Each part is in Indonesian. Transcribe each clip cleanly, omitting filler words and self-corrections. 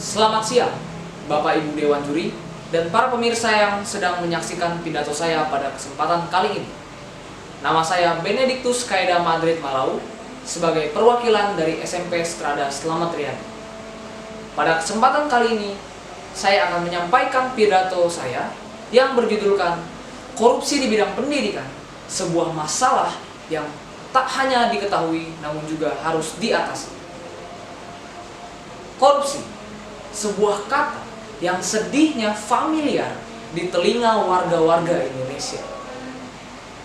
Selamat siang, Bapak Ibu Dewan Juri, dan para pemirsa yang sedang menyaksikan pidato saya pada kesempatan kali ini. Nama saya Benedictus Kaeda Madrid Malau, sebagai perwakilan dari SMP Strada Selamat Riyadi. Pada kesempatan kali ini, saya akan menyampaikan pidato saya yang berjudulkan Korupsi di Bidang Pendidikan, sebuah masalah yang tak hanya diketahui namun juga harus diatasi. Korupsi, sebuah kata yang sedihnya familiar di telinga warga-warga Indonesia.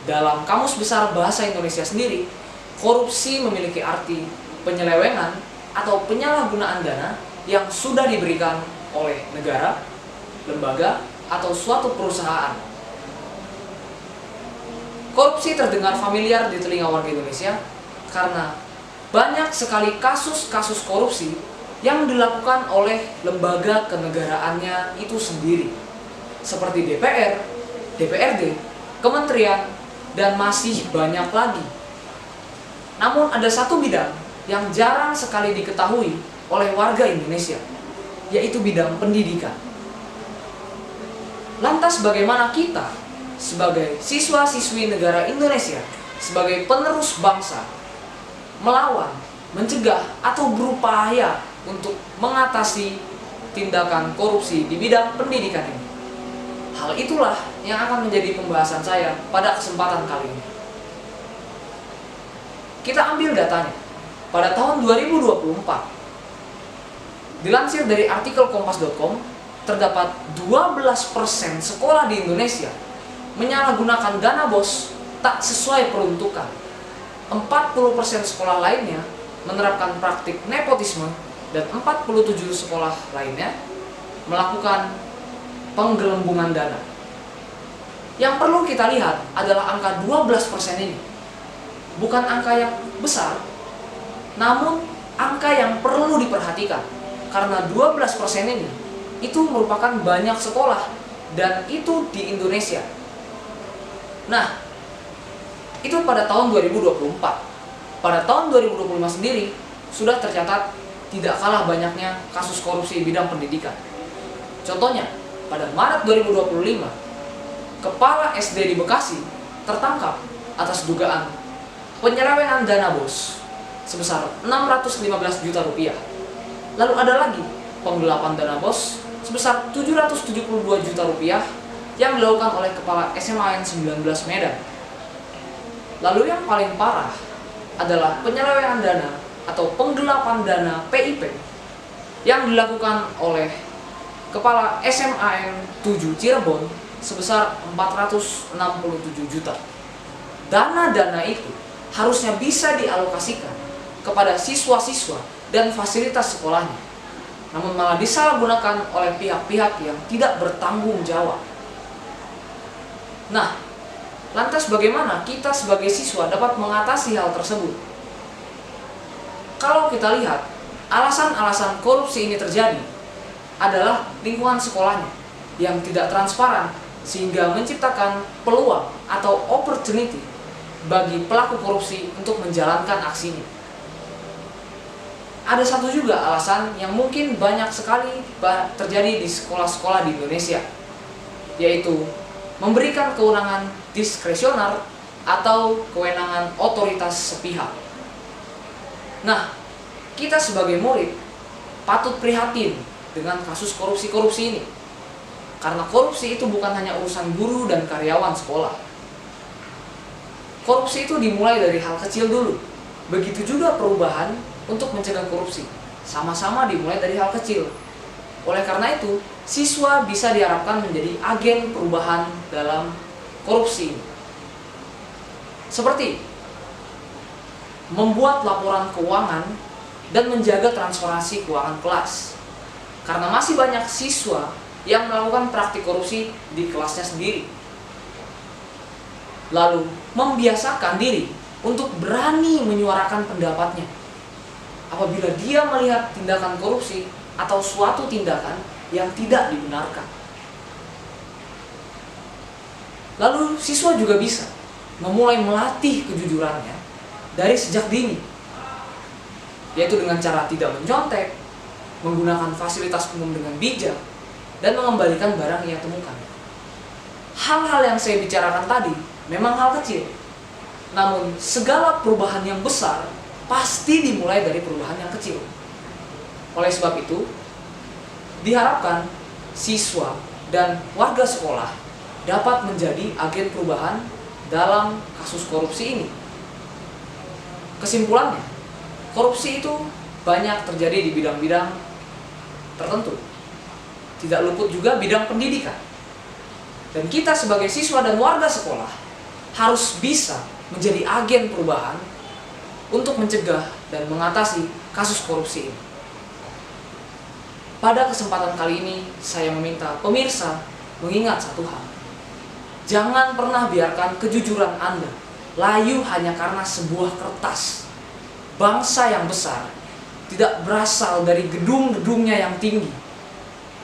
Dalam Kamus Besar Bahasa Indonesia sendiri, korupsi memiliki arti penyelewengan atau penyalahgunaan dana yang sudah diberikan oleh negara, lembaga, atau suatu perusahaan. Korupsi terdengar familiar di telinga warga Indonesia karena banyak sekali kasus-kasus korupsi yang dilakukan oleh lembaga kenegaraannya itu sendiri, seperti DPR, DPRD, kementerian, dan masih banyak lagi. Namun ada satu bidang yang jarang sekali diketahui oleh warga Indonesia, yaitu bidang pendidikan. Lantas bagaimana kita sebagai siswa-siswi negara Indonesia, sebagai penerus bangsa, melawan, mencegah, atau berupaya untuk mengatasi tindakan korupsi di bidang pendidikan ini? Hal itulah yang akan menjadi pembahasan saya pada kesempatan kali ini. Kita ambil datanya. Pada tahun 2024, dilansir dari artikel kompas.com, terdapat 12% sekolah di Indonesia menyalahgunakan dana BOS tak sesuai peruntukan. 40% sekolah lainnya menerapkan praktik nepotisme, dan 47 sekolah lainnya melakukan penggelembungan dana. Yang perlu kita lihat adalah angka 12% ini. Bukan angka yang besar, namun angka yang perlu diperhatikan. Karena 12% ini itu merupakan banyak sekolah, dan itu di Indonesia. Nah, itu pada tahun 2024. Pada tahun 2025 sendiri sudah tercatat tidak kalah banyaknya kasus korupsi di bidang pendidikan. Contohnya, pada Maret 2025, kepala SD di Bekasi tertangkap atas dugaan penyelewengan dana BOS sebesar 615 juta rupiah. Lalu ada lagi penggelapan dana BOS sebesar 772 juta rupiah yang dilakukan oleh kepala SMA 19 Medan. Lalu yang paling parah adalah penyelewengan dana atau penggelapan dana PIP yang dilakukan oleh kepala SMAN 7 Cirebon sebesar 467 juta. Dana-dana itu harusnya bisa dialokasikan kepada siswa-siswa dan fasilitas sekolahnya, namun malah disalahgunakan oleh pihak-pihak yang tidak bertanggung jawab. Nah, lantas bagaimana kita sebagai siswa dapat mengatasi hal tersebut? Kalau kita lihat, alasan-alasan korupsi ini terjadi adalah lingkungan sekolahnya yang tidak transparan, sehingga menciptakan peluang atau opportunity bagi pelaku korupsi untuk menjalankan aksinya. Ada satu juga alasan yang mungkin banyak sekali terjadi di sekolah-sekolah di Indonesia, yaitu memberikan kewenangan diskresioner atau kewenangan otoritas sepihak. Nah, kita sebagai murid patut prihatin dengan kasus korupsi-korupsi ini. Karena korupsi itu bukan hanya urusan guru dan karyawan sekolah. Korupsi itu dimulai dari hal kecil dulu. Begitu juga perubahan untuk mencegah korupsi. Sama-sama dimulai dari hal kecil. Oleh karena itu, siswa bisa diharapkan menjadi agen perubahan dalam korupsi ini. Seperti membuat laporan keuangan dan menjaga transparansi keuangan kelas. Karena masih banyak siswa yang melakukan praktik korupsi di kelasnya sendiri. Lalu, membiasakan diri untuk berani menyuarakan pendapatnya apabila dia melihat tindakan korupsi atau suatu tindakan yang tidak dibenarkan. Lalu, siswa juga bisa memulai melatih kejujurannya dari sejak dini, yaitu dengan cara tidak mencontek, menggunakan fasilitas umum dengan bijak, dan mengembalikan barang yang ia temukan. Hal-hal yang saya bicarakan tadi memang hal kecil, namun segala perubahan yang besar pasti dimulai dari perubahan yang kecil. Oleh sebab itu, diharapkan siswa dan warga sekolah dapat menjadi agen perubahan dalam kasus korupsi ini. Kesimpulannya, korupsi itu banyak terjadi di bidang-bidang tertentu. Tidak luput juga bidang pendidikan. Dan kita sebagai siswa dan warga sekolah harus bisa menjadi agen perubahan untuk mencegah dan mengatasi kasus korupsi ini. Pada kesempatan kali ini, saya meminta pemirsa mengingat satu hal. Jangan pernah biarkan kejujuran Anda layu hanya karena sebuah kertas. Bangsa yang besar tidak berasal dari gedung-gedungnya yang tinggi,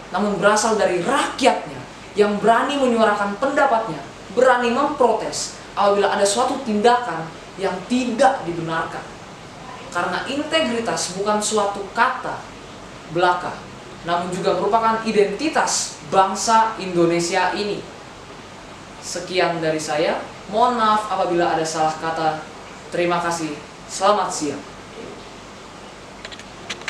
namun berasal dari rakyatnya yang berani menyuarakan pendapatnya, berani memprotes apabila ada suatu tindakan yang tidak dibenarkan. Karena integritas bukan suatu kata belaka, namun juga merupakan identitas bangsa Indonesia ini. Sekian dari saya. Mohon maaf apabila ada salah kata. Terima kasih. Selamat siang.